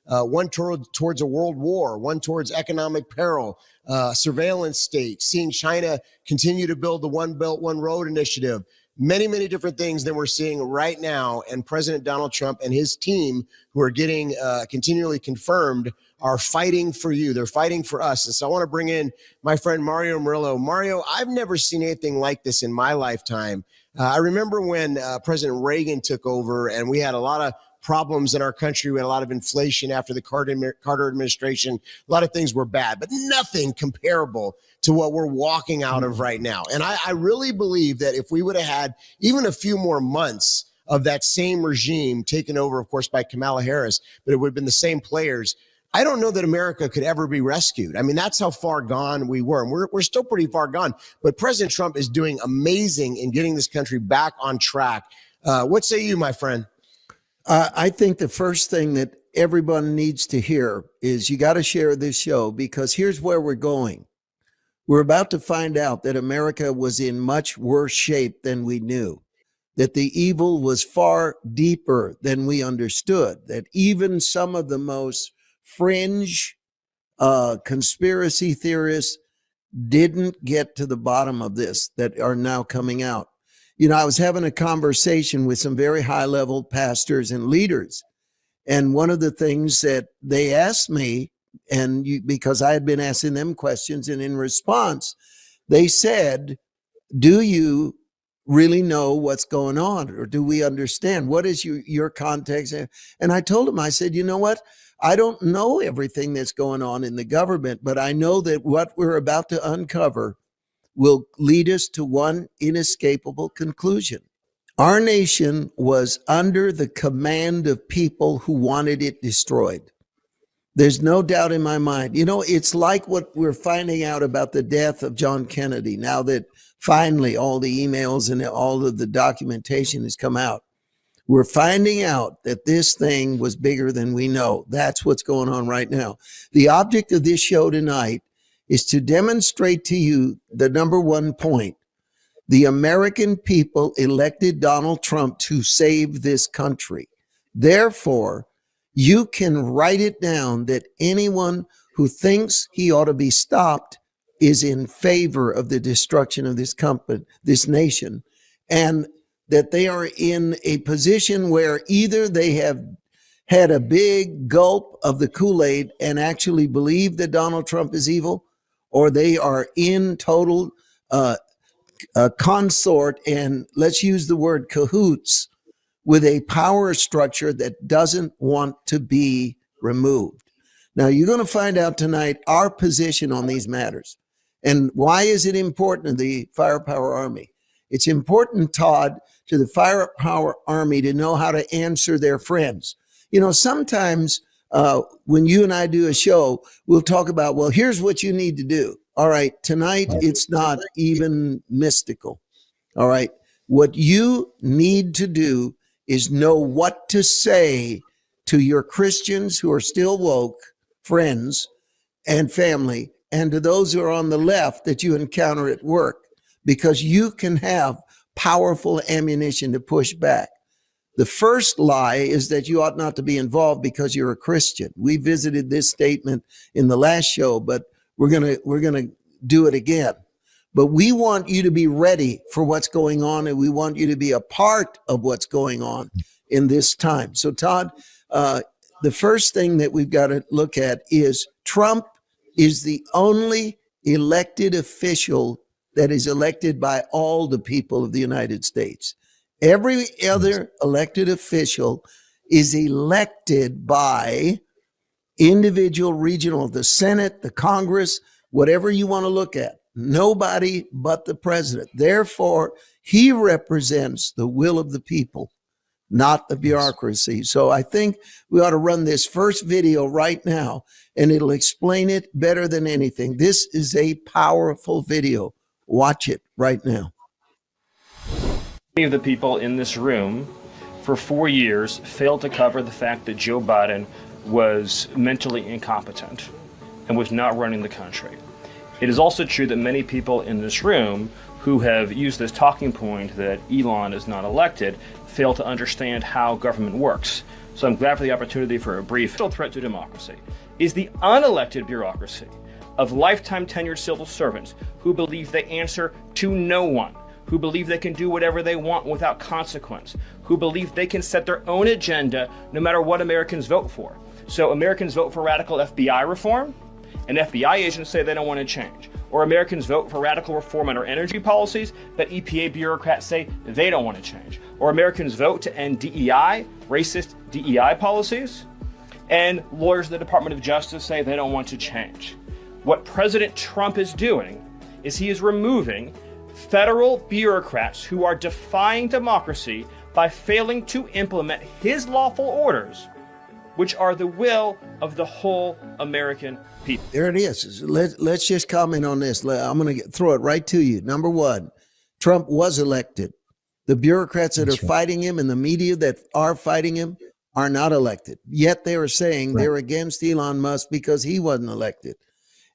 one towards a world war, one towards economic peril, surveillance state, seeing China continue to build the One Belt, One Road initiative, many, many different things that we're seeing right now. And President Donald Trump and his team, who are getting continually confirmed, are fighting for you. They're fighting for us. And so I want to bring in my friend Mario Murillo. Mario, I've never seen anything like this in my lifetime. I remember when President Reagan took over and we had a lot of problems in our country. We had a lot of inflation after the Carter administration. A lot of things were bad, but nothing comparable to what we're walking out of right now. And I really believe that if we would have had even a few more months of that same regime taken over, of course, by Kamala Harris, but it would have been the same players, I don't know that America could ever be rescued. I mean, that's how far gone we were. And we're still pretty far gone. But President Trump is doing amazing in getting this country back on track. What say you, my friend? I think the first thing that everyone needs to hear is you got to share this show, because here's where we're going. We're about to find out that America was in much worse shape than we knew, that the evil was far deeper than we understood, that even some of the most fringe conspiracy theorists didn't get to the bottom of this, that are now coming out. You know, I was having a conversation with some very high-level pastors and leaders, and one of the things that they asked me, because I had been asking them questions, and in response, they said, do you really know what's going on, or do we understand? What is your context? And I told them, I said, you know what? I don't know everything that's going on in the government, but I know that what we're about to uncover will lead us to one inescapable conclusion. Our nation was under the command of people who wanted it destroyed. There's no doubt in my mind. You know, it's like what we're finding out about the death of John Kennedy, now that finally all the emails and all of the documentation has come out. We're finding out that this thing was bigger than we know. That's what's going on right now. The object of this show tonight is to demonstrate to you the number one point. The American people elected Donald Trump to save this country. Therefore, you can write it down that anyone who thinks he ought to be stopped is in favor of the destruction of this nation, and that they are in a position where either they have had a big gulp of the Kool-Aid and actually believe that Donald Trump is evil, or they are in total consort, and let's use the word cahoots, with a power structure that doesn't want to be removed. Now, you're going to find out tonight our position on these matters. And why is it important to the Firepower Army? It's important, Todd, to the Firepower Army to know how to answer their friends. You know, sometimes when you and I do a show, we'll talk about, well, here's what you need to do. All right, tonight it's not even mystical. All right, what you need to do is know what to say to your Christians who are still woke, friends and family, and to those who are on the left that you encounter at work, because you can have powerful ammunition to push back. The first lie is that you ought not to be involved because you're a Christian. We visited this statement in the last show, but we're gonna do it again. But we want you to be ready for what's going on, and we want you to be a part of what's going on in this time. So, Todd, the first thing that we've got to look at is Trump is the only elected official that is elected by all the people of the United States. Every other elected official is elected by individual regional, the Senate, the Congress, whatever you want to look at. Nobody but the president. Therefore, he represents the will of the people, not the bureaucracy. So I think we ought to run this first video right now, and it'll explain it better than anything. This is a powerful video. Watch it right now. Many of the people in this room for 4 years failed to cover the fact that Joe Biden was mentally incompetent and was not running the country. It is also true that many people in this room who have used this talking point that Elon is not elected fail to understand how government works. So I'm glad for the opportunity for a brief threat to democracy is the unelected bureaucracy of lifetime tenured civil servants who believe they answer to no one, who believe they can do whatever they want without consequence, who believe they can set their own agenda no matter what Americans vote for. So Americans vote for radical FBI reform, and FBI agents say they don't want to change. Or Americans vote for radical reform on our energy policies, but EPA bureaucrats say they don't want to change. Or Americans vote to end DEI, racist DEI policies, and lawyers of the Department of Justice say they don't want to change. What President Trump is doing is he is removing federal bureaucrats who are defying democracy by failing to implement his lawful orders, which are the will of the whole American people. There it is. Let's just comment on this. I'm going to throw it right to you. Number one, Trump was elected. The bureaucrats that are fighting him and the media that are fighting him are not elected. Yet they are saying they're against Elon Musk because he wasn't elected.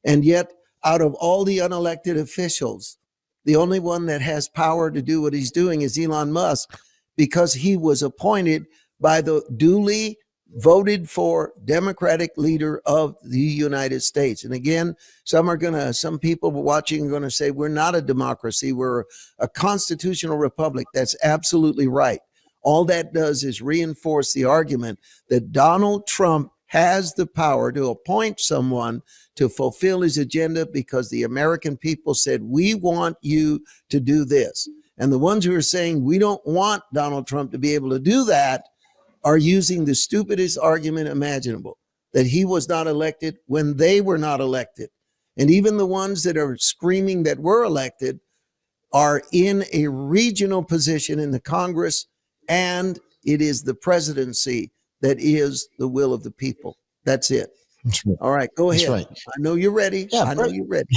And yet, out of all the unelected officials, the only one that has power to do what he's doing is Elon Musk, because he was appointed by the duly voted for Democratic leader of the United States. And again, some people watching are going to say, we're not a democracy, we're a constitutional republic. That's absolutely right. All that does is reinforce the argument that Donald Trump has the power to appoint someone to fulfill his agenda because the American people said, we want you to do this. And the ones who are saying we don't want Donald Trump to be able to do that are using the stupidest argument imaginable, that he was not elected when they were not elected. And even the ones that are screaming that were elected are in a regional position in the Congress, and it is the presidency that is the will of the people. That's it. That's right. All right, go ahead. That's right. I know you're ready. Yeah, I know you're ready.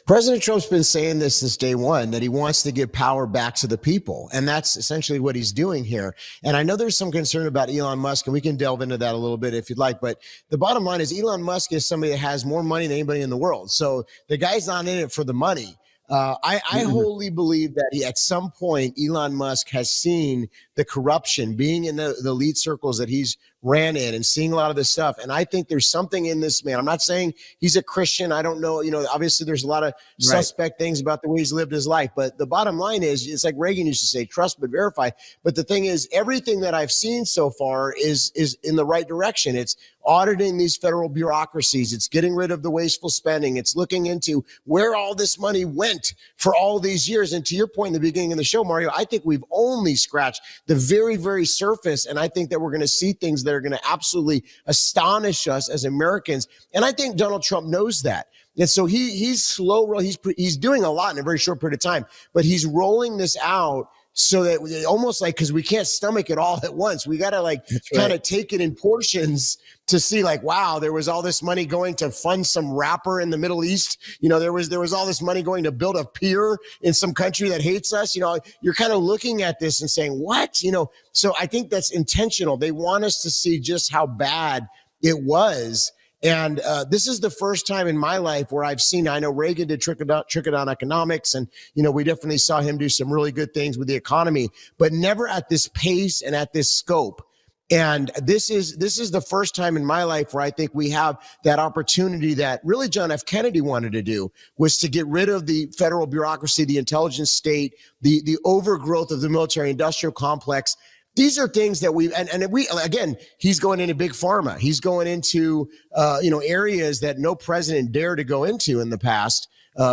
President Trump's been saying this since day one, that he wants to give power back to the people. And that's essentially what he's doing here. And I know there's some concern about Elon Musk, and we can delve into that a little bit if you'd like. But the bottom line is Elon Musk is somebody that has more money than anybody in the world. So the guy's not in it for the money. I wholly believe that at some point, Elon Musk has seen the corruption, being in the elite circles that he's ran in and seeing a lot of this stuff. And I think there's something in this man. I'm not saying he's a Christian. I don't know. Obviously there's a lot of suspect things about the way he's lived his life. But the bottom line is, it's like Reagan used to say, trust but verify. But the thing is, everything that I've seen so far is in the right direction. It's auditing these federal bureaucracies. It's getting rid of the wasteful spending. It's looking into where all this money went for all these years. And to your point in the beginning of the show, Mario, I think we've only scratched the very, very surface. And I think that we're going to see things that are going to absolutely astonish us as Americans. And I think Donald Trump knows that. And so he's slow. He's doing a lot in a very short period of time, but he's rolling this out so that almost like, because we can't stomach it all at once. We got to kind of take it in portions to see wow, there was all this money going to fund some rapper in the Middle East. There was all this money going to build a pier in some country that hates us. You're kind of looking at this and saying, what? So I think that's intentional. They want us to see just how bad it was. And this is the first time in my life where I've seen, I know Reagan did trickle-down economics, and, we definitely saw him do some really good things with the economy, but never at this pace and at this scope. And this is the first time in my life where I think we have that opportunity that really John F. Kennedy wanted to do, was to get rid of the federal bureaucracy, the intelligence state, the overgrowth of the military industrial complex. These are things that again, he's going into big pharma. He's going into, areas that no president dared to go into in the past,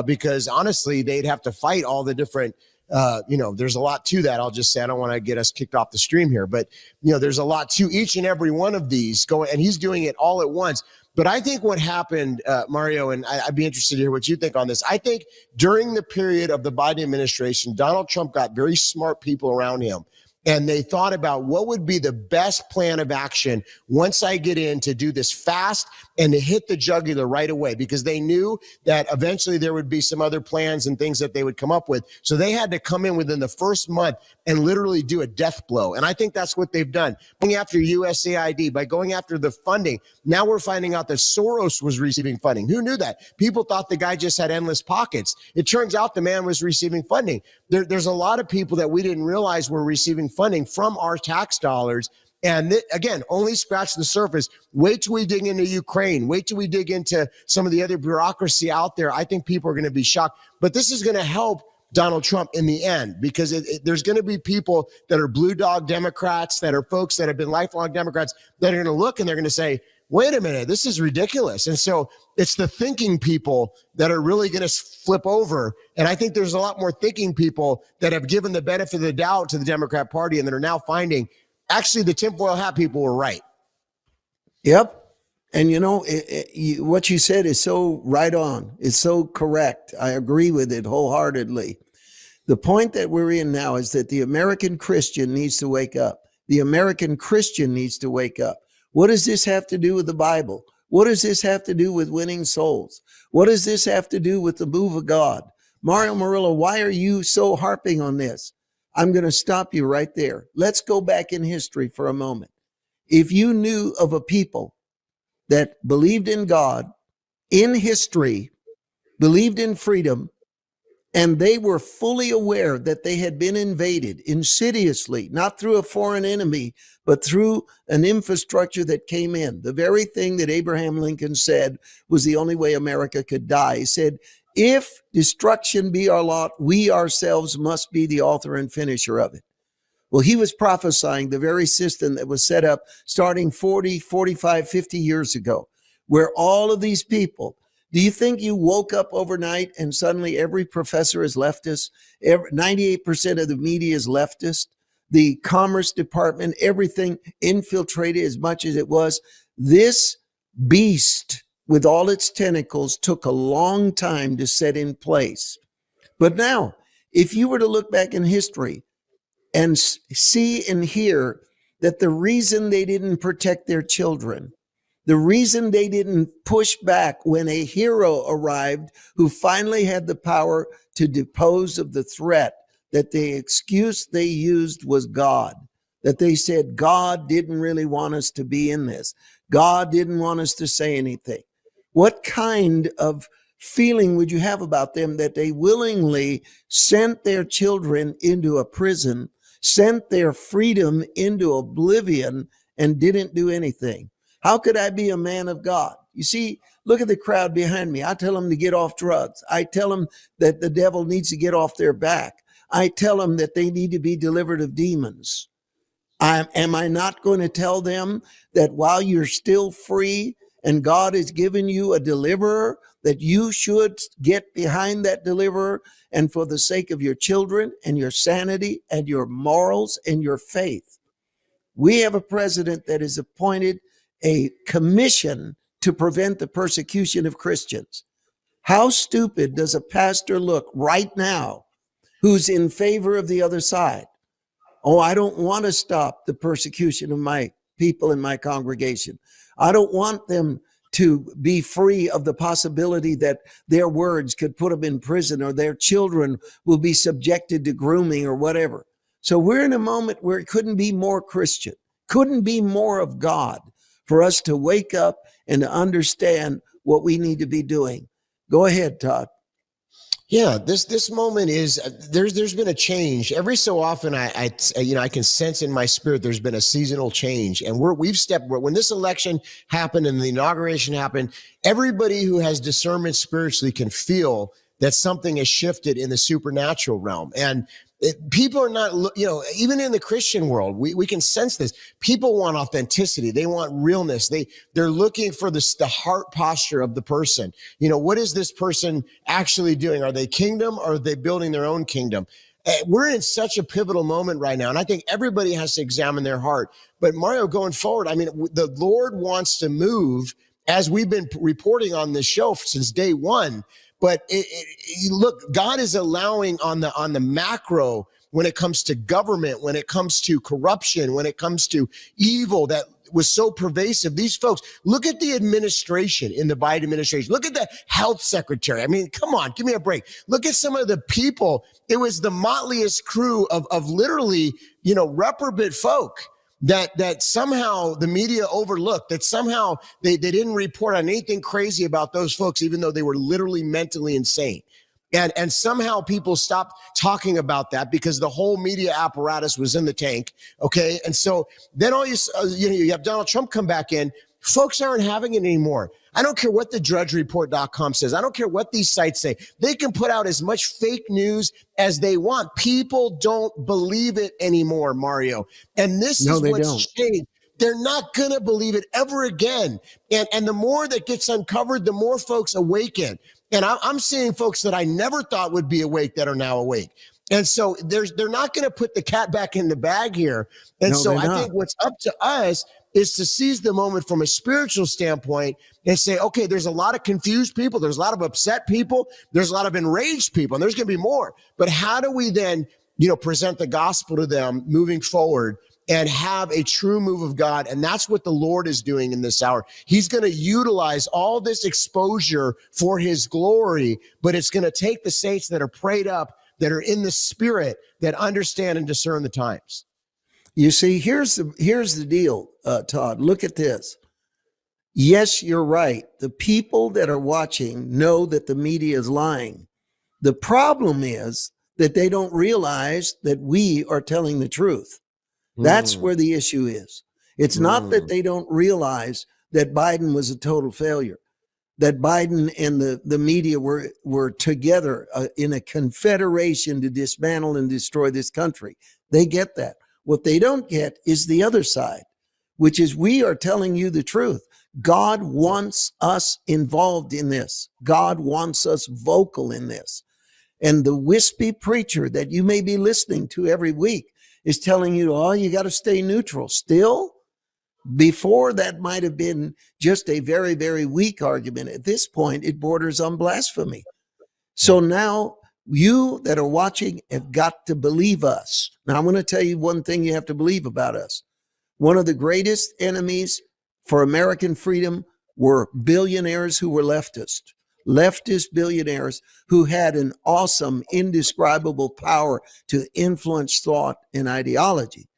because honestly, they'd have to fight all the different, there's a lot to that. I'll just say, I don't want to get us kicked off the stream here, but there's a lot to each and every one of these going, and he's doing it all at once. But I think what happened, Mario, and I'd be interested to hear what you think on this. I think during the period of the Biden administration, Donald Trump got very smart people around him. And they thought about what would be the best plan of action once I get in to do this fast and to hit the jugular right away, because they knew that eventually there would be some other plans and things that they would come up with. So they had to come in within the first month and literally do a death blow. And I think that's what they've done. Going after USAID, by going after the funding. Now we're finding out that Soros was receiving funding. Who knew that? People thought the guy just had endless pockets. It turns out the man was receiving funding. There's a lot of people that we didn't realize were receiving funding from our tax dollars. And again, only scratch the surface. Wait till we dig into Ukraine. Wait till we dig into some of the other bureaucracy out there. I think people are going to be shocked. But this is going to help Donald Trump in the end, because there's going to be people that are blue dog Democrats, that are folks that have been lifelong Democrats, that are going to look and they're going to say, wait a minute, this is ridiculous. And so it's the thinking people that are really going to flip over. And I think there's a lot more thinking people that have given the benefit of the doubt to the Democrat Party and that are now finding actually the tinfoil hat people were right. Yep. And what you said is so right on. It's so correct. I agree with it wholeheartedly. The point that we're in now is that the American Christian needs to wake up. The American Christian needs to wake up. What does this have to do with the Bible? What does this have to do with winning souls? What does this have to do with the move of God? Mario Murillo, why are you so harping on this? I'm going to stop you right there. Let's go back in history for a moment. If you knew of a people that believed in God, in history, believed in freedom, and they were fully aware that they had been invaded insidiously, not through a foreign enemy, but through an infrastructure that came in. The very thing that Abraham Lincoln said was the only way America could die. He said, if destruction be our lot, we ourselves must be the author and finisher of it. Well, he was prophesying the very system that was set up starting 40, 45, 50 years ago, where all of these people, do you think you woke up overnight and suddenly every professor is leftist? 98% of the media is leftist. The Commerce Department, everything infiltrated as much as it was. This beast with all its tentacles took a long time to set in place. But now, if you were to look back in history and see and hear that the reason they didn't protect their children, the reason they didn't push back when a hero arrived who finally had the power to depose of the threat, that the excuse they used was God, that they said God didn't really want us to be in this. God didn't want us to say anything. What kind of feeling would you have about them that they willingly sent their children into a prison, sent their freedom into oblivion, and didn't do anything? How could I be a man of God? You see, look at the crowd behind me. I tell them to get off drugs. I tell them that the devil needs to get off their back. I tell them that they need to be delivered of demons. Am I not going to tell them that while you're still free and God has given you a deliverer, that you should get behind that deliverer, and for the sake of your children and your sanity and your morals and your faith? We have a president that has appointed a commission to prevent the persecution of Christians. How stupid does a pastor look right now who's in favor of the other side? Oh, I don't want to stop the persecution of my people in my congregation. I don't want them to be free of the possibility that their words could put them in prison or their children will be subjected to grooming or whatever. So we're in a moment where it couldn't be more Christian, couldn't be more of God for us to wake up and to understand what we need to be doing. Go ahead, Todd. Yeah, this moment is there's been a change. Every so often I can sense in my spirit there's been a seasonal change, and we've stepped when this election happened and the inauguration happened. Everybody who has discernment spiritually can feel that something has shifted in the supernatural realm, and people are not, even in the Christian world, we can sense this. People want authenticity. They want realness. They're looking for the heart posture of the person. What is this person actually doing? Are they kingdom or are they building their own kingdom? We're in such a pivotal moment right now. And I think everybody has to examine their heart. But Mario, going forward, the Lord wants to move, as we've been reporting on this show since day one. But look, God is allowing on the macro, when it comes to government, when it comes to corruption, when it comes to evil that was so pervasive. These folks, look at the administration in the Biden administration. Look at the health secretary. Come on, give me a break. Look at some of the people. It was the motliest crew of literally, reprobate folk that somehow the media overlooked, that somehow they didn't report on anything crazy about those folks, even though they were literally mentally insane. And somehow people stopped talking about that because the whole media apparatus was in the tank. Okay. And so then you have Donald Trump come back in. Folks aren't having it anymore. I don't care what the drudgereport.com says. I don't care what these sites say. They can put out as much fake news as they want. People don't believe it anymore, Mario. And this is what's changed. They're not going to believe it ever again. And the more that gets uncovered, the more folks awaken. And I'm seeing folks that I never thought would be awake that are now awake. And so they're not going to put the cat back in the bag here. And so I think what's up to us is to seize the moment from a spiritual standpoint and say, okay, there's a lot of confused people. There's a lot of upset people. There's a lot of enraged people, and there's going to be more. But how do we then, present the gospel to them moving forward and have a true move of God? And that's what the Lord is doing in this hour. He's going to utilize all this exposure for his glory, but it's going to take the saints that are prayed up, that are in the spirit, that understand and discern the times. You see, here's the deal, Todd. Look at this. Yes, you're right. The people that are watching know that the media is lying. The problem is that they don't realize that we are telling the truth. That's where the issue is. It's not that they don't realize that Biden was a total failure, that Biden and the media were together in a confederation to dismantle and destroy this country. They get that. What they don't get is the other side, which is we are telling you the truth. God wants us involved in this. God wants us vocal in this. And the wispy preacher that you may be listening to every week is telling you, oh, you got to stay neutral. Still, before that might have been just a very, very weak argument. At this point, it borders on blasphemy. So now you that are watching have got to believe us. Now, I'm going to tell you one thing you have to believe about us. One of the greatest enemies for American freedom were billionaires who were leftist billionaires who had an awesome, indescribable power to influence thought and ideology.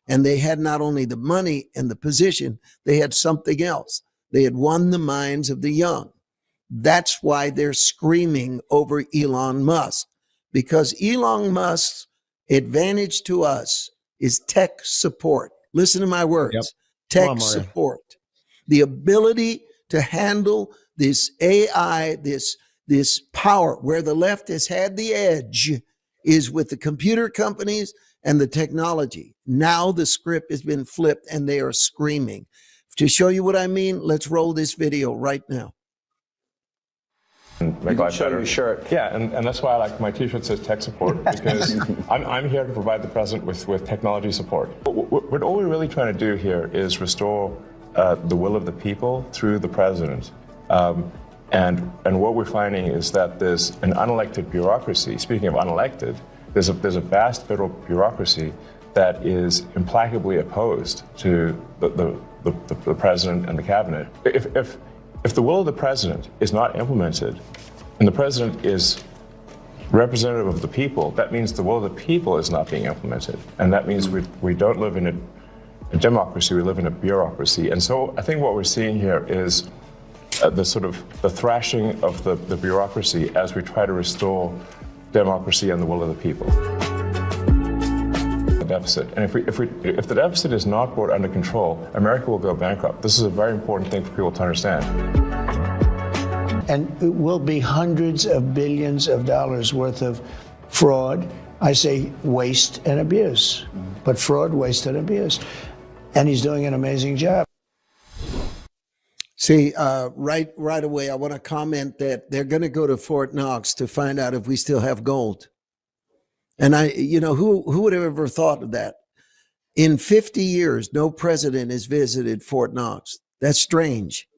And they had not only the money and the position, they had something else. They had won the minds of the young. That's why they're screaming over Elon Musk, because Elon Musk's advantage to us is tech support. Listen to my words. Tech support. The ability to handle this AI, this power, where the left has had the edge is with the computer companies and the technology. Now the script has been flipped and they are screaming. To show you what I mean, let's roll this video right now. Make life better. Your shirt. Yeah, and that's why I like my T-shirt says tech support, because I'm here to provide the president with technology support. What all we're really trying to do here is restore the will of the people through the president. And what we're finding is that there's an unelected bureaucracy. Speaking of unelected, there's a vast federal bureaucracy that is implacably opposed to the president and the cabinet. If the will of the president is not implemented, and the president is representative of the people, that means the will of the people is not being implemented. And that means we don't live in a democracy, we live in a bureaucracy. And so I think what we're seeing here is the thrashing of the bureaucracy as we try to restore democracy and the will of the people. Deficit. And if the deficit is not brought under control, America will go bankrupt. This is a very important thing for people to understand. And it will be hundreds of billions of dollars worth of fraud. I say waste and abuse, but fraud, waste, and abuse. And he's doing an amazing job. See, right away, I want to comment that they're going to go to Fort Knox to find out if we still have gold. And who would have ever thought of that? In 50 years, no president has visited Fort Knox. That's strange.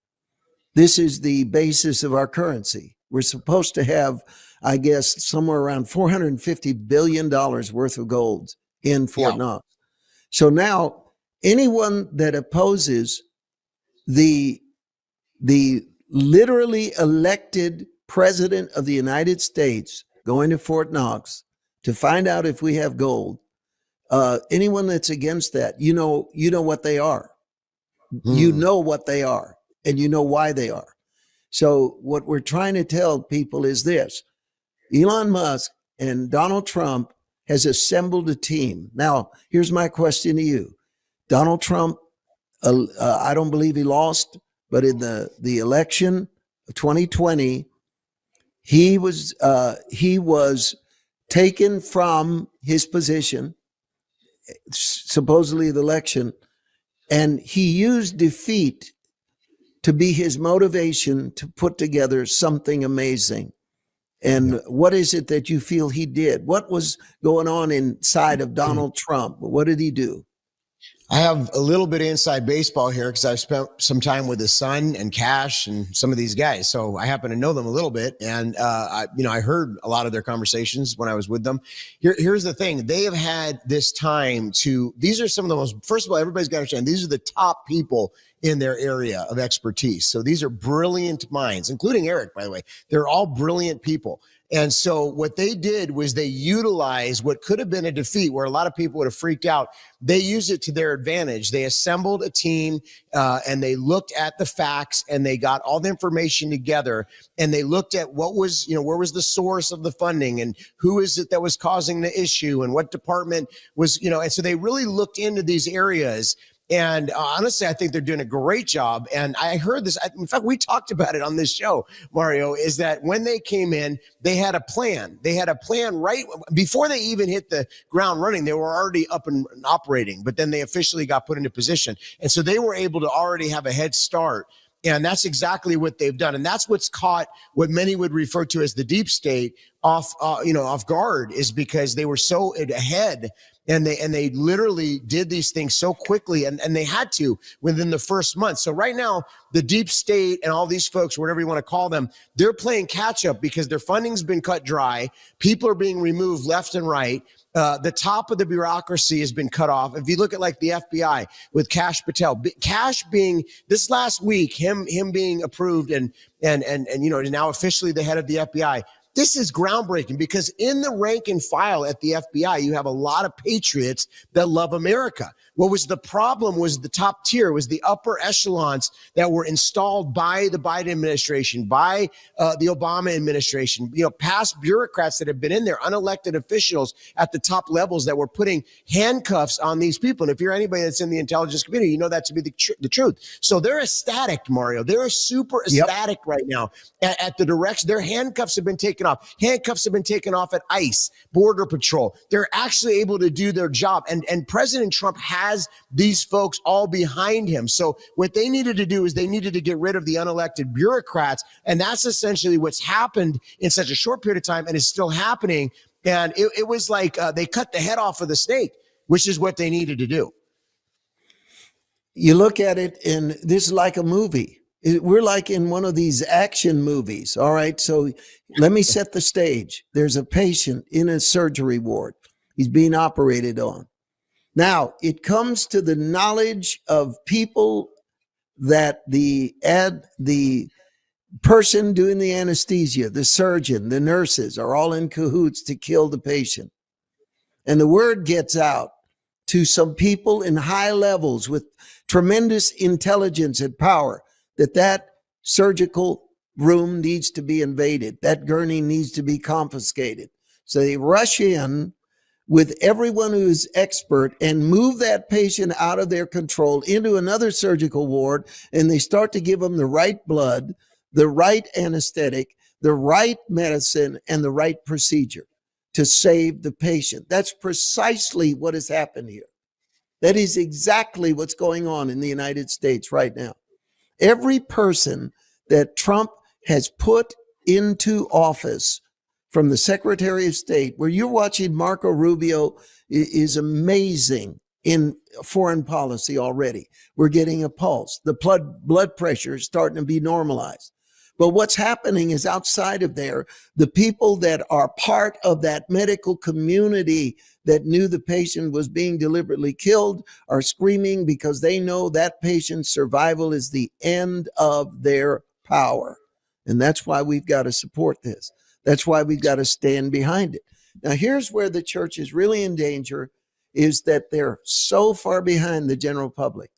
This is the basis of our currency. We're supposed to have, I guess, somewhere around $450 billion worth of gold in Fort Knox. So now anyone that opposes the literally elected president of the United States going to Fort Knox to find out if we have gold, anyone that's against that, you know what they are. You know what they are, and you know why they are. So what we're trying to tell people is this: Elon Musk and Donald Trump has assembled a team. Now, here's my question to you. Donald Trump, I don't believe he lost, but in the election of 2020, he was taken from his position, supposedly the election, and he used defeat to be his motivation to put together something amazing. And what is it that you feel he did? What was going on inside of Donald Trump? What did he do? I have a little bit of inside baseball here because I've spent some time with his son and Cash and some of these guys. So I happen to know them a little bit. And, I heard a lot of their conversations when I was with them. Here's the thing. They have had this time these are some of the most, first of all, everybody's got to understand, these are the top people in their area of expertise. So these are brilliant minds, including Eric, by the way. They're all brilliant people. And so what they did was they utilized what could have been a defeat where a lot of people would have freaked out. They used it to their advantage. They assembled a team and they looked at the facts and they got all the information together and they looked at what was, where was the source of the funding and who is it that was causing the issue and what department was, and so they really looked into these areas. And honestly, I think they're doing a great job. And I heard this. In fact, we talked about it on this show, Mario, is that when they came in, they had a plan. They had a plan right before they even hit the ground running. They were already up and operating, but then they officially got put into position. And so they were able to already have a head start. And that's exactly what they've done. And that's what's caught what many would refer to as the deep state off guard, is because they were so ahead. And they literally did these things so quickly and they had to within the first month. So right now, the deep state and all these folks, whatever you want to call them, they're playing catch up because their funding's been cut dry. People are being removed left and right. The top of the bureaucracy has been cut off. If you look at like the FBI with Kash Patel, Kash being this last week, him being approved and now officially the head of the FBI. This is groundbreaking because in the rank and file at the FBI, you have a lot of patriots that love America. What was the problem was the top tier, was the upper echelons that were installed by the Biden administration, by the Obama administration, past bureaucrats that have been in there, unelected officials at the top levels that were putting handcuffs on these people. And if you're anybody that's in the intelligence community, you know that to be the truth. So they're ecstatic, Mario. They're super ecstatic right now at the direction. Their handcuffs have been taken off. Handcuffs have been taken off at ICE, Border Patrol. They're actually able to do their job. And President Trump has these folks all behind him. So what they needed to do is they needed to get rid of the unelected bureaucrats. And that's essentially what's happened in such a short period of time and is still happening. And it was like they cut the head off of the snake, which is what they needed to do. You look at it and this is like a movie. We're like in one of these action movies. All right. So let me set the stage. There's a patient in a surgery ward. He's being operated on. Now it comes to the knowledge of people that the person doing the anesthesia, the surgeon, the nurses are all in cahoots to kill the patient. And the word gets out to some people in high levels with tremendous intelligence and power that surgical room needs to be invaded. That gurney needs to be confiscated. So they rush in with everyone who is expert and move that patient out of their control into another surgical ward. And they start to give them the right blood, the right anesthetic, the right medicine, and the right procedure to save the patient. That's precisely what has happened here. That is exactly what's going on in the United States right now. Every person that Trump has put into office, from the Secretary of State, where you're watching Marco Rubio is amazing in foreign policy already. We're getting a pulse. The blood pressure is starting to be normalized. But what's happening is outside of there, the people that are part of that medical community that knew the patient was being deliberately killed are screaming because they know that patient's survival is the end of their power. And that's why we've got to support this. That's why we've got to stand behind it. Now, here's where the church is really in danger, is that they're so far behind the general public.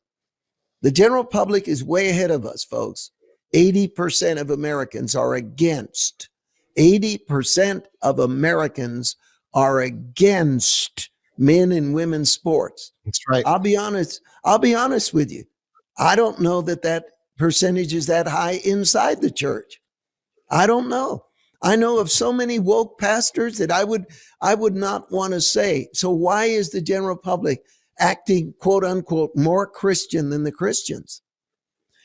The general public is way ahead of us, folks. 80% of Americans are against 80% of Americans are against men and women's sports. That's right. I'll be honest with you. I don't know that percentage is that high inside the church. I don't know. I know of so many woke pastors that I would not want to say. So why is the general public acting, quote unquote, more Christian than the Christians?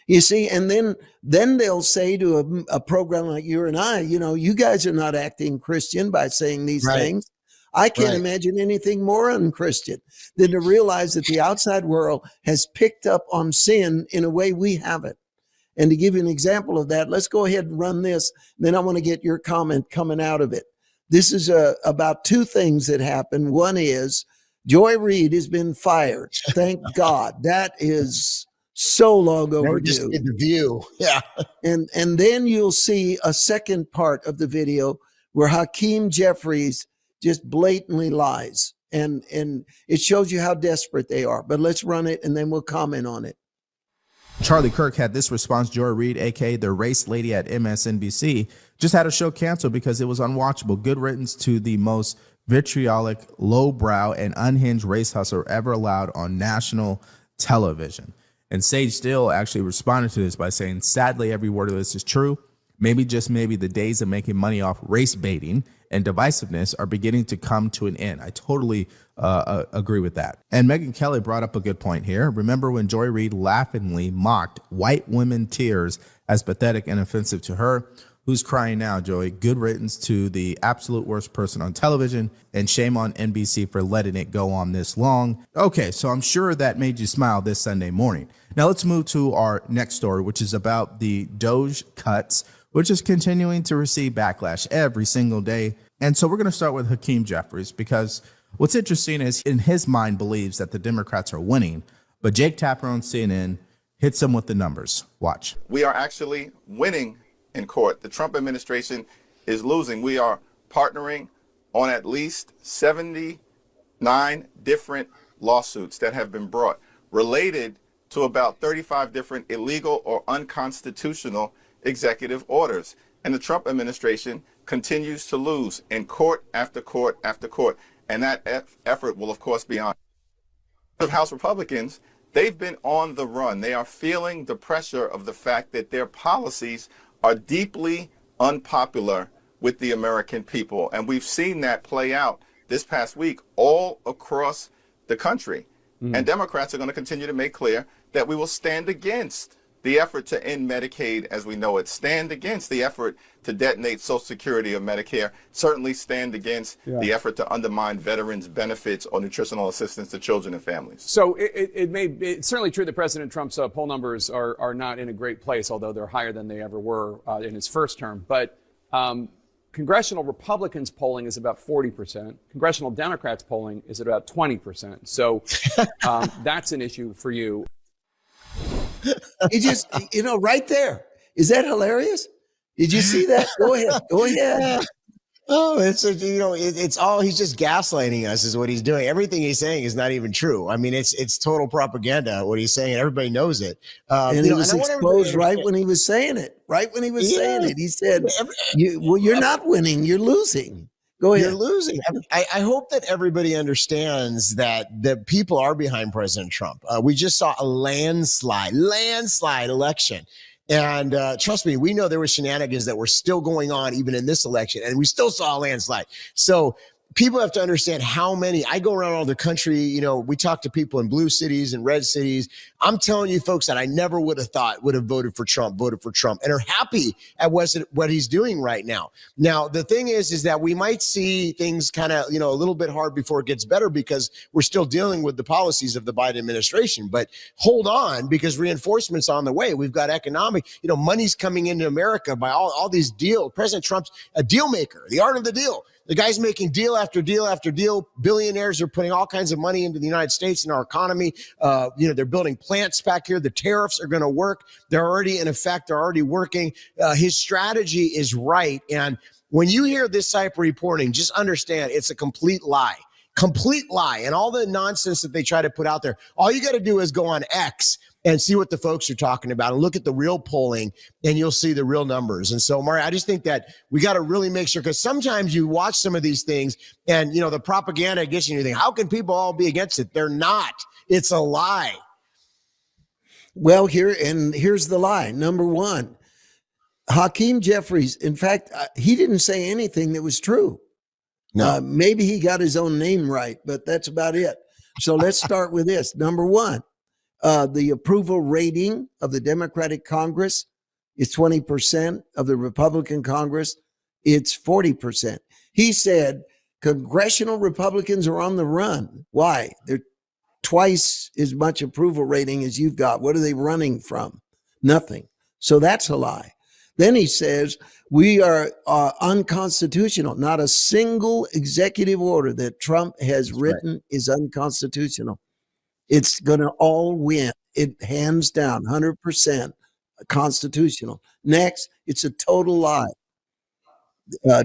You see, and then they'll say to a program like you and I, you guys are not acting Christian by saying these things. I can't imagine anything more unchristian than to realize that the outside world has picked up on sin in a way we haven't. And to give you an example of that, let's go ahead and run this. Then I want to get your comment coming out of it. This is about two things that happened. One is Joy Reid has been fired. Thank God. That is so long overdue. Just did the View. Yeah. And then you'll see a second part of the video where Hakeem Jeffries just blatantly lies. And it shows you how desperate they are. But let's run it and then we'll comment on it. Charlie Kirk had this response. Joy Reid, aka the race lady at MSNBC, just had a show canceled because it was unwatchable. Good riddance to the most vitriolic, lowbrow, and unhinged race hustler ever allowed on national television. And Sage Steele actually responded to this by saying, sadly, every word of this is true. Maybe, just maybe, the days of making money off race baiting and divisiveness are beginning to come to an end. I totally agree with that. And Megyn Kelly brought up a good point here. Remember when Joy Reid laughingly mocked white women tears as pathetic and offensive to her? Who's crying now, Joey? Good riddance to the absolute worst person on television, and shame on NBC for letting it go on this long. Okay, so I'm sure that made you smile this Sunday morning. Now let's move to our next story, which is about the Doge cuts, which is continuing to receive backlash every single day. And so we're going to start with Hakeem Jeffries, because what's interesting is in his mind believes that the Democrats are winning, but Jake Tapper on CNN hits him with the numbers. Watch. We are actually winning in court. The Trump administration is losing. We are partnering on at least 79 different lawsuits that have been brought related to about 35 different illegal or unconstitutional executive orders. And the Trump administration continues to lose in court after court after court. And that effort will, of course, be on. The House Republicans, they've been on the run. They are feeling the pressure of the fact that their policies are deeply unpopular with the American people. And we've seen that play out this past week all across the country. And Democrats are going to continue to make clear that we will stand against the effort to end Medicaid as we know it, stand against the effort to detonate Social Security or Medicare, certainly stand against the effort to undermine veterans' benefits or nutritional assistance to children and families. So it's certainly true that President Trump's poll numbers are not in a great place, although they're higher than they ever were in his first term. But Congressional Republicans polling is about 40%. Congressional Democrats polling is at about 20%. So that's an issue for you. It just, right there. Is that hilarious? Did you see that? Go ahead. Go ahead. Oh, it's all, he's just gaslighting us is what he's doing. Everything he's saying is not even true. I mean, it's total propaganda, what he's saying. Everybody knows it. And it was exposed right when he was saying it. Right when he was saying it. He said, you're not winning, you're losing. Go ahead. You're losing. I hope that everybody understands that the people are behind President Trump. We just saw a landslide election. And trust me, we know there were shenanigans that were still going on even in this election, and we still saw a landslide. So people have to understand how many. I go around all the country, we talk to people in blue cities and red cities. I'm telling you folks that I never would have thought would have voted for Trump, and are happy at what he's doing right now. Now, the thing is that we might see things kind of, a little bit hard before it gets better, because we're still dealing with the policies of the Biden administration. But hold on, because reinforcement's on the way. We've got economic, money's coming into America by all these deals. President Trump's a deal maker, the art of the deal. The guy's making deal after deal after deal. Billionaires are putting all kinds of money into the United States and our economy. They're building plants back here. The tariffs are going to work. They're already in effect. They're already working. His strategy is right. And when you hear this type of reporting, just understand it's a complete lie. Complete lie. And all the nonsense that they try to put out there, all you got to do is go on X and see what the folks are talking about and look at the real polling, and you'll see the real numbers. And so, Mari, I just think that we got to really make sure, because sometimes you watch some of these things and, the propaganda gets you and you think, how can people all be against it? They're not. It's a lie. Well, here's the lie. Number one, Hakeem Jeffries, in fact, he didn't say anything that was true. No. Maybe he got his own name right, but that's about it. So let's start with this. Number one, the approval rating of the Democratic Congress is 20%. Of the Republican Congress, it's 40%. He said congressional Republicans are on the run. Why? They're twice as much approval rating as you've got. What are they running from? Nothing. So that's a lie. Then he says we are unconstitutional. Not a single executive order that Trump has written is unconstitutional. It's going to all win. It hands down 100% constitutional. Next, it's a total lie.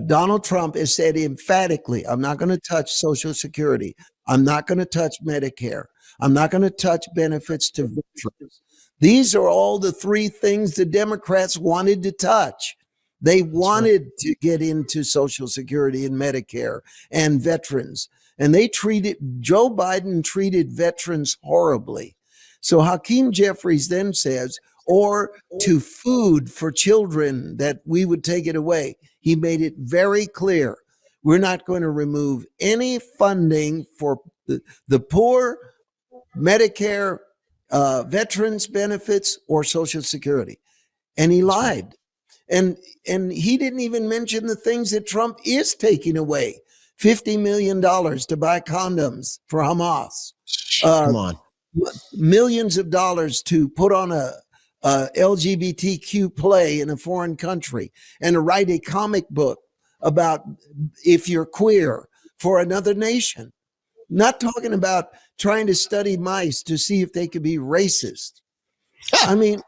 Donald Trump has said emphatically, I'm not going to touch Social Security. I'm not going to touch Medicare. I'm not going to touch benefits to veterans. These are all the three things the Democrats wanted to touch. They wanted to get into Social Security and Medicare and veterans. And Joe Biden treated veterans horribly. So Hakeem Jeffries then says, or to food for children, that we would take it away. He made it very clear. We're not going to remove any funding for the poor, Medicare, veterans benefits, or Social Security. And he lied. And he didn't even mention the things that Trump is taking away. $50 million to buy condoms for Hamas. Come on. Millions of dollars to put on a LGBTQ play in a foreign country, and to write a comic book about if you're queer for another nation. Not talking about trying to study mice to see if they could be racist. I mean,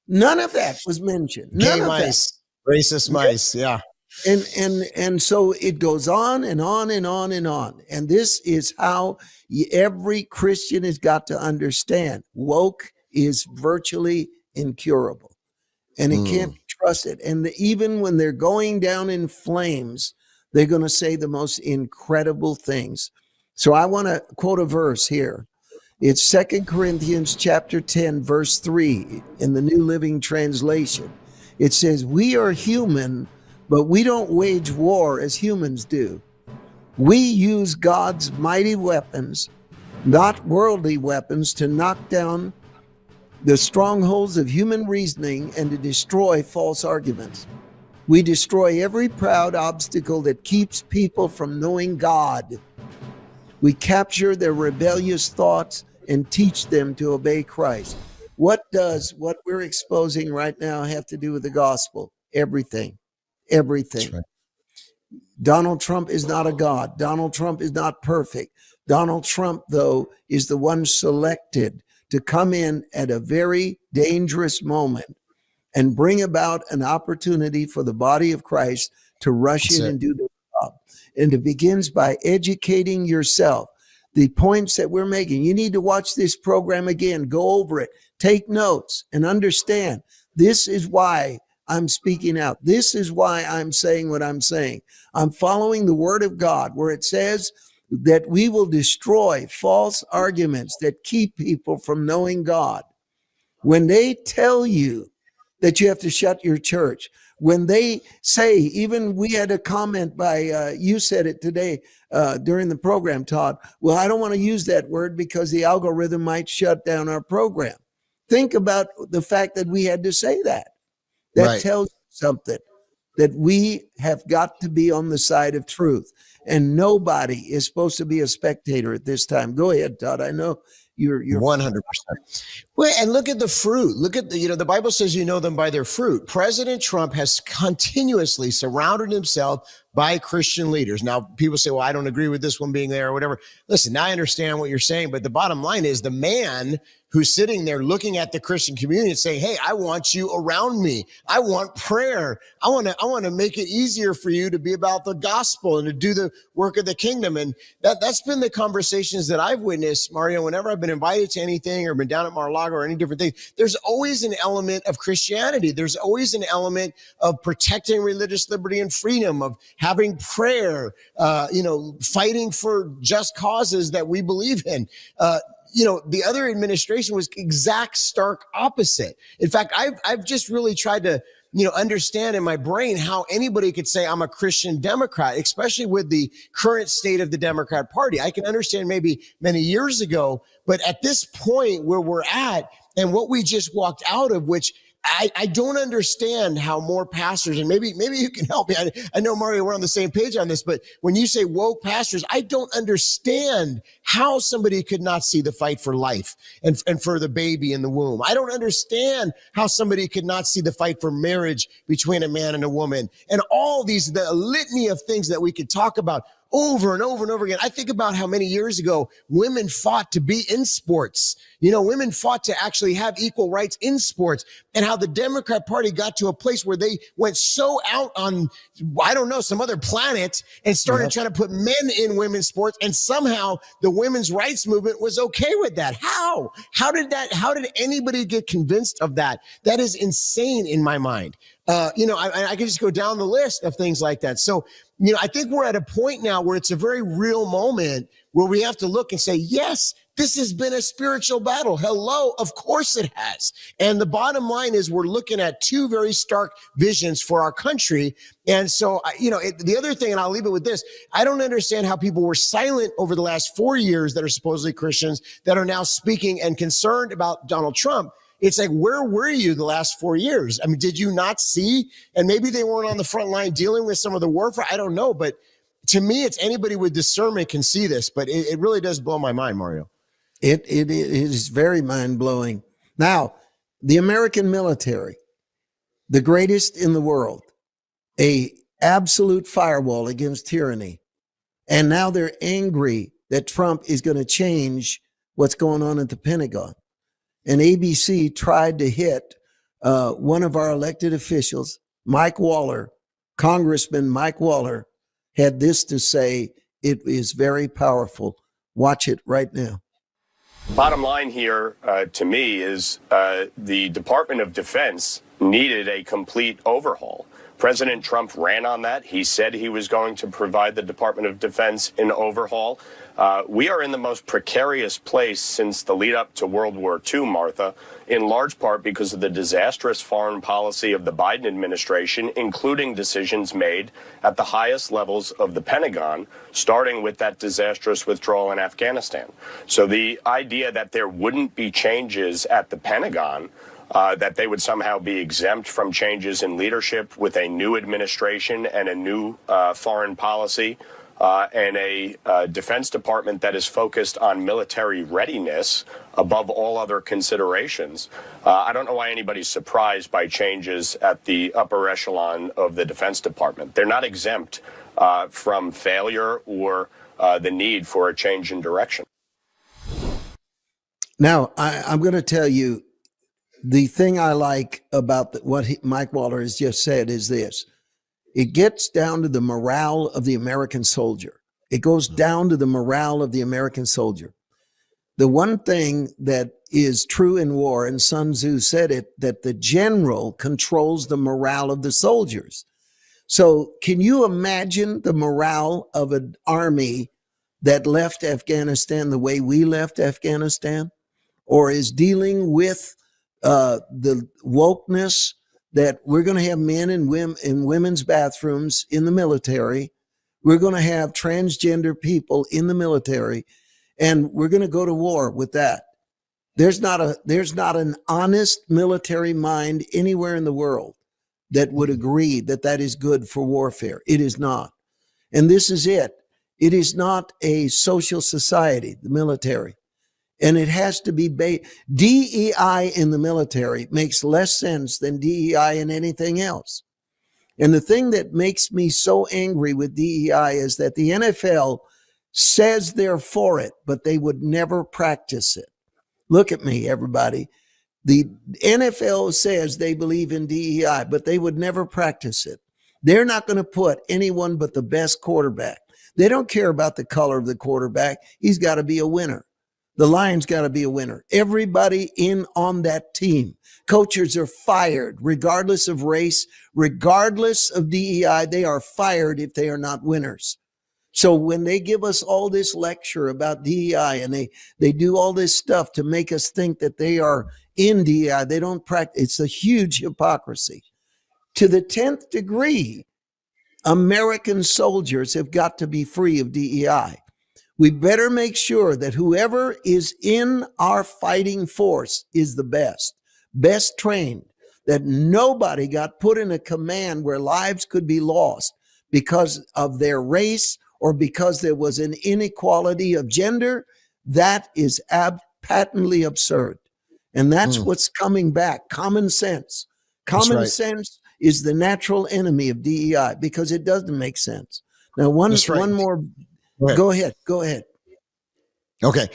none of that was mentioned. None of mice, racist mice. Yeah. And so it goes on and on and on and on. And this is how every Christian has got to understand. Woke is virtually incurable, and it can't be trusted. And even when they're going down in flames, they're going to say the most incredible things. So I want to quote a verse here. It's 2 Corinthians chapter 10, verse 3 in the New Living Translation. It says, we are human, but we don't wage war as humans do. We use God's mighty weapons, not worldly weapons, to knock down the strongholds of human reasoning and to destroy false arguments. We destroy every proud obstacle that keeps people from knowing God. We capture their rebellious thoughts and teach them to obey Christ. What does what we're exposing right now have to do with the gospel? Everything. Everything. Right. Donald Trump is not a God. Donald Trump is not perfect. Donald Trump, though, is the one selected to come in at a very dangerous moment and bring about an opportunity for the body of Christ to rush in and do the job. And it begins by educating yourself. The points that we're making, you need to watch this program again, go over it, take notes, and understand this is why I'm speaking out. This is why I'm saying what I'm saying. I'm following the word of God, where it says that we will destroy false arguments that keep people from knowing God. When they tell you that you have to shut your church, when they say, even we had a comment by, you said it today during the program, Todd, well, I don't want to use that word because the algorithm might shut down our program. Think about the fact that we had to say that. That right. tells you something, that we have got to be on the side of truth. And nobody is supposed to be a spectator at this time. Go ahead, Todd. I know you're 100%. Well, and look at the fruit. Look at the Bible says you know them by their fruit. President Trump has continuously surrounded himself by Christian leaders. Now, people say, well, I don't agree with this one being there or whatever. Listen, now I understand what you're saying, but the bottom line is the man who's sitting there looking at the Christian community and saying, hey, I want you around me. I want prayer. I want to make it easier for you to be about the gospel and to do the work of the kingdom. And that's been the conversations that I've witnessed, Mario, whenever I've been invited to anything or been down at Mar-a-Lago or any different thing. There's always an element of Christianity. There's always an element of protecting religious liberty and freedom, of having prayer, fighting for just causes that we believe in. The other administration was exact stark opposite. In fact, I've just really tried to, understand in my brain how anybody could say I'm a Christian Democrat, especially with the current state of the Democrat Party. I can understand maybe many years ago, but at this point where we're at and what we just walked out of, which I don't understand how more pastors, and maybe you can help me. I know, Mario, we're on the same page on this, but when you say woke pastors, I don't understand how somebody could not see the fight for life and for the baby in the womb. I don't understand how somebody could not see the fight for marriage between a man and a woman, and all the litany of things that we could talk about over and over and over again. I think about how many years ago women fought to be in sports. Women fought to actually have equal rights in sports, and how the Democrat Party got to a place where they went so out on, I don't know, some other planet and started trying to put men in women's sports. And somehow the women's rights movement was okay with that. How did anybody get convinced of that? That is insane in my mind. I could just go down the list of things like that. So, I think we're at a point now where it's a very real moment where we have to look and say, yes, this has been a spiritual battle. Hello, of course it has. And the bottom line is we're looking at two very stark visions for our country. And so, the other thing, and I'll leave it with this, I don't understand how people were silent over the last 4 years that are supposedly Christians that are now speaking and concerned about Donald Trump. It's like, where were you the last 4 years? I mean, did you not see? And maybe they weren't on the front line dealing with some of the warfare. I don't know. But to me, it's anybody with discernment can see this. But it really does blow my mind, Mario. It is very mind-blowing. Now, the American military, the greatest in the world, a absolute firewall against tyranny. And now they're angry that Trump is going to change what's going on at the Pentagon. And ABC tried to hit one of our elected officials, Mike Waller. Congressman Mike Waller had this to say. It is very powerful. Watch it right now. Bottom line here, to me, is the Department of Defense needed a complete overhaul. President Trump ran on that. He said he was going to provide the Department of Defense an overhaul. We are in the most precarious place since the lead up to World War II, Martha, in large part because of the disastrous foreign policy of the Biden administration, including decisions made at the highest levels of the Pentagon, starting with that disastrous withdrawal in Afghanistan. So the idea that there wouldn't be changes at the Pentagon, that they would somehow be exempt from changes in leadership with a new administration and a new foreign policy, and a Defense Department that is focused on military readiness above all other considerations. I don't know why anybody's surprised by changes at the upper echelon of the Defense Department. They're not exempt from failure or the need for a change in direction. Now, I'm going to tell you, the thing I like about what Mike Waller has just said is this. It gets down to the morale of the American soldier. It goes down to the morale of the American soldier. The one thing that is true in war, and Sun Tzu said it, that the general controls the morale of the soldiers. So can you imagine the morale of an army that left Afghanistan the way we left Afghanistan, or is dealing with the wokeness that we're going to have men and women in women's bathrooms in the military. We're going to have transgender people in the military, and we're going to go to war with that. There's not an honest military mind anywhere in the world that would agree that that is good for warfare. It is not. And this is it. It is not a social society, the military. And it has to be DEI in the military makes less sense than DEI in anything else. And the thing that makes me so angry with DEI is that the NFL says they're for it, but they would never practice it. Look at me, everybody. The NFL says they believe in DEI, but they would never practice it. They're not going to put anyone but the best quarterback. They don't care about the color of the quarterback. He's got to be a winner. The Lions got to be a winner. Everybody in on that team. Coaches are fired regardless of race, regardless of DEI. They are fired if they are not winners. So when they give us all this lecture about DEI and they do all this stuff to make us think that they are in DEI, they don't practice. It's a huge hypocrisy. To the 10th degree, American soldiers have got to be free of DEI. We better make sure that whoever is in our fighting force is the best trained, that nobody got put in a command where lives could be lost because of their race or because there was an inequality of gender. That is patently absurd. And that's what's coming back. Common sense. Common sense is the natural enemy of DEI because it doesn't make sense. Now, one more. Go ahead. Okay.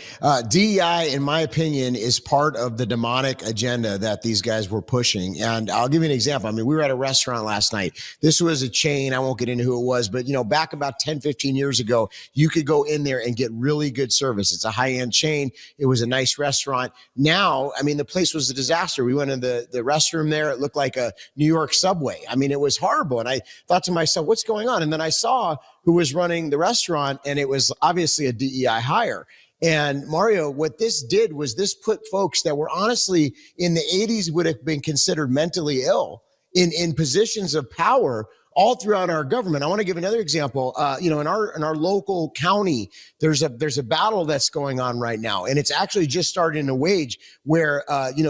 DEI, in my opinion, is part of the demonic agenda that these guys were pushing. And I'll give you an example. I mean, we were at a restaurant last night. This was a chain. I won't get into who it was, but, back about 10, 15 years ago, you could go in there and get really good service. It's a high-end chain. It was a nice restaurant. Now, I mean, the place was a disaster. We went in the restroom there. It looked like a New York subway. I mean, it was horrible. And I thought to myself, what's going on? And then I saw who was running the restaurant, and it was obviously a DEI hire. And Mario, what this did was this put folks that were honestly in the 80s would have been considered mentally ill in positions of power all throughout our government. I want to give another example. In our local county, there's a battle that's going on right now, and it's actually just starting to wage where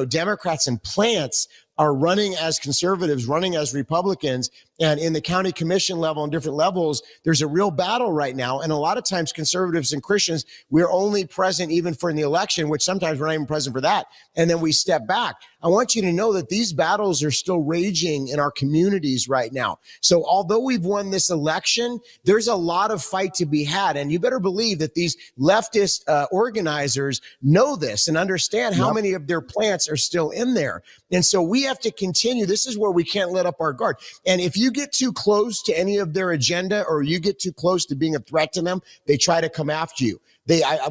Democrats and plants are running as conservatives, running as Republicans. And in the county commission level and different levels, there's a real battle right now. And a lot of times conservatives and Christians, we're only present even for the election, which sometimes we're not even present for that. And then we step back. I want you to know that these battles are still raging in our communities right now. So although we've won this election, there's a lot of fight to be had. And you better believe that these leftist organizers know this and understand how many of their plants are still in there. And so we have to continue. This is where we can't let up our guard. And if you get too close to any of their agenda or you get too close to being a threat to them, they try to come after you.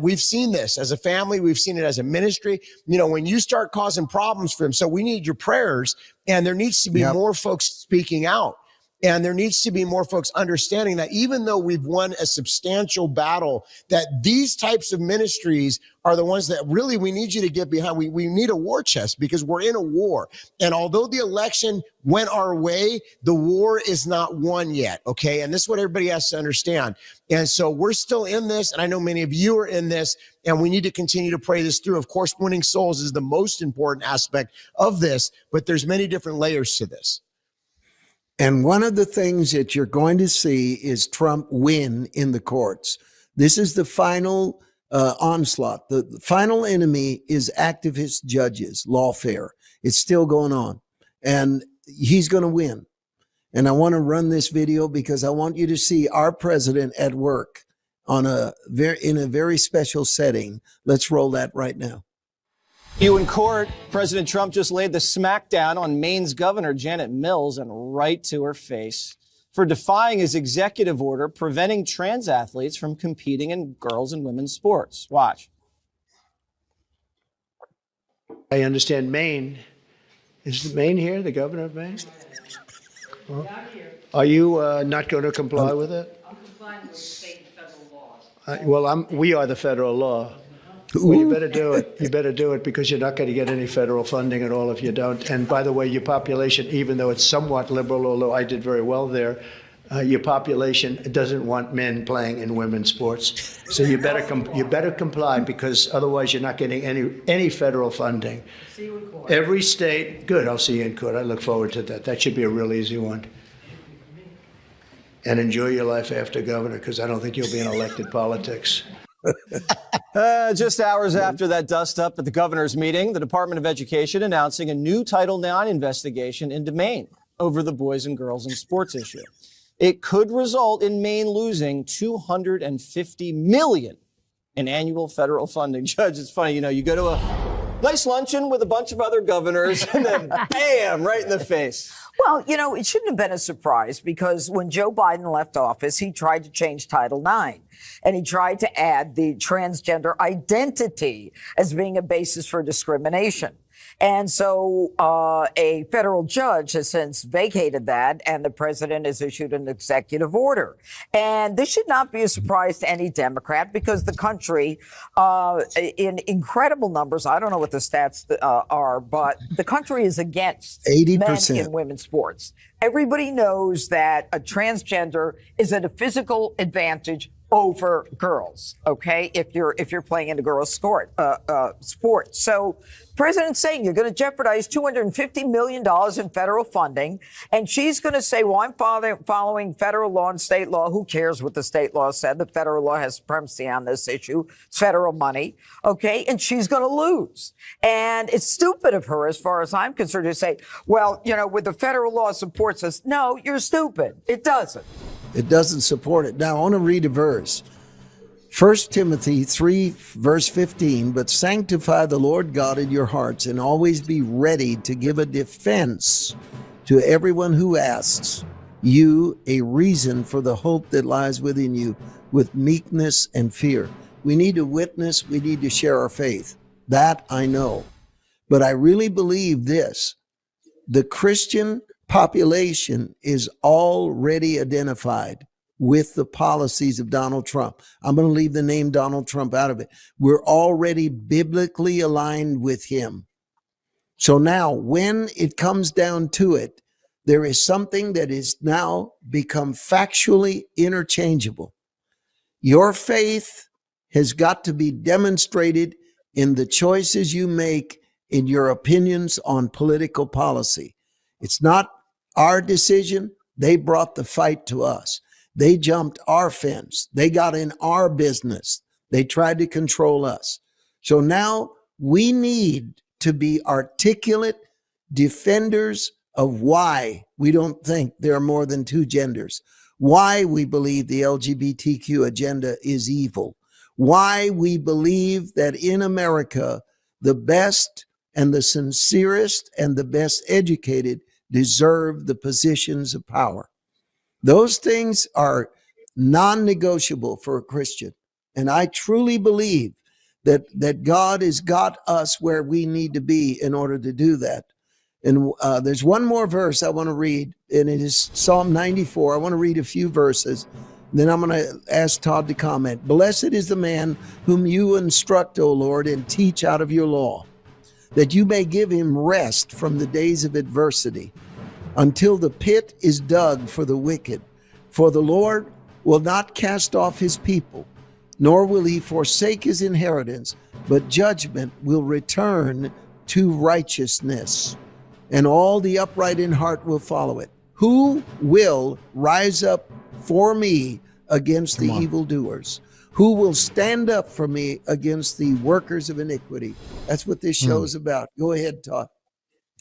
We've seen this as a family. We've seen it as a ministry. When you start causing problems for them. So we need your prayers, and there needs to be more folks speaking out. And there needs to be more folks understanding that even though we've won a substantial battle, that these types of ministries are the ones that really we need you to get behind. We need a war chest because we're in a war. And although the election went our way, the war is not won yet. Okay. And this is what everybody has to understand. And so we're still in this. And I know many of you are in this, and we need to continue to pray this through. Of course, winning souls is the most important aspect of this, but there's many different layers to this. And one of the things that you're going to see is Trump win in the courts. This is the final onslaught. The final enemy is activist judges, lawfare. It's still going on. And he's going to win. And I want to run this video because I want you to see our president at work in a very special setting. Let's roll that right now. You in court, President Trump just laid the smackdown on Maine's Governor Janet Mills and right to her face for defying his executive order preventing trans athletes from competing in girls' and women's sports. Watch. I understand Maine. Is Maine here, the governor of Maine? Well, are you not going to comply with it? I'm complying with state and federal laws. We are the federal law. Well, you better do it. You better do it because you're not going to get any federal funding at all if you don't. And by the way, your population, even though it's somewhat liberal, although I did very well there, your population doesn't want men playing in women's sports. So you better comply because otherwise you're not getting any federal funding. See you in court. Every state, good. I'll see you in court. I look forward to that. That should be a real easy one. And enjoy your life after governor because I don't think you'll be in elected politics. Just hours after that dust up at the governor's meeting, the Department of Education announcing a new Title IX investigation into Maine over the boys and girls in sports issue. It could result in Maine losing $250 million in annual federal funding. Judge, it's funny, you go to Nice luncheon with a bunch of other governors, and then bam, right in the face. Well, you know, it shouldn't have been a surprise because when Joe Biden left office, he tried to change Title IX and he tried to add the transgender identity as being a basis for discrimination. And so a federal judge has since vacated that, and the president has issued an executive order. And this should not be a surprise to any Democrat because the country, in incredible numbers, I don't know what the stats are, but the country is against 80% men in women's sports. Everybody knows that a transgender is at a physical advantage over girls, okay, if you're playing in a girls' sport. So president's saying you're going to jeopardize $250 million in federal funding, and she's going to say, well, I'm following federal law and state law. Who cares what the state law said? The federal law has supremacy on this issue. It's federal money, okay, and she's going to lose. And it's stupid of her, as far as I'm concerned, to say, well, you know, with the federal law supports us. No, you're stupid. It doesn't. It doesn't support it. Now, I want to read a verse. 1 Timothy 3, verse 15, but sanctify the Lord God in your hearts and always be ready to give a defense to everyone who asks you a reason for the hope that lies within you with meekness and fear. We need to witness. We need to share our faith. That I know. But I really believe this. The Christian population is already identified with the policies of Donald Trump. I'm going to leave the name Donald Trump out of it. We're already biblically aligned with him. So now when it comes down to it, there is something that is now become factually interchangeable. Your faith has got to be demonstrated in the choices you make in your opinions on political policy. It's not our decision. They brought the fight to us. They jumped our fence. They got in our business. They tried to control us. So now we need to be articulate defenders of why we don't think there are more than two genders, why we believe the LGBTQ agenda is evil, why we believe that in America, the best and the sincerest and the best educated deserve the positions of power. Those things are non-negotiable for a Christian. And I truly believe that God has got us where we need to be in order to do that. And there's one more verse I want to read, and it is Psalm 94. I want to read a few verses. Then I'm going to ask Todd to comment. Blessed is the man whom you instruct, O Lord, and teach out of your law, that you may give him rest from the days of adversity, until the pit is dug for the wicked. For the Lord will not cast off his people, nor will he forsake his inheritance, but judgment will return to righteousness, and all the upright in heart will follow it. Who will rise up for me against the evildoers? Who will stand up for me against the workers of iniquity? That's what this show is about. Go ahead, Todd.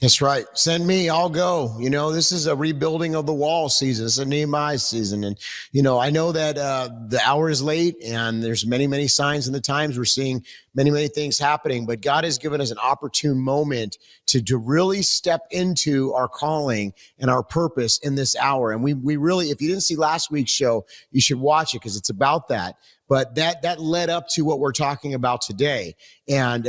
That's right. Send me, I'll go. You know, this is a rebuilding of the wall season. It's a Nehemiah season. And, you know, I know that the hour is late and there's many, many signs in the times. We're seeing many, many things happening, but God has given us an opportune moment to really step into our calling and our purpose in this hour. And we really, if you didn't see last week's show, you should watch it because it's about that. But that led up to what we're talking about today. And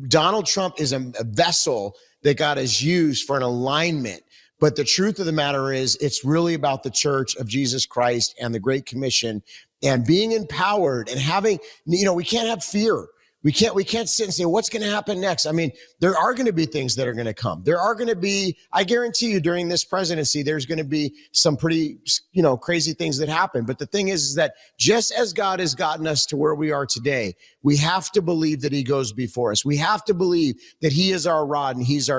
Donald Trump is a vessel that God has used for an alignment. But the truth of the matter is, it's really about the church of Jesus Christ and the Great Commission and being empowered and having, you know, we can't have fear. We can't sit and say, what's going to happen next? I mean, there are going to be things that are going to come. There are going to be, I guarantee you during this presidency, there's going to be some pretty, you know, crazy things that happen. But the thing is that just as God has gotten us to where we are today, we have to believe that he goes before us. We have to believe that he is our rod and he's our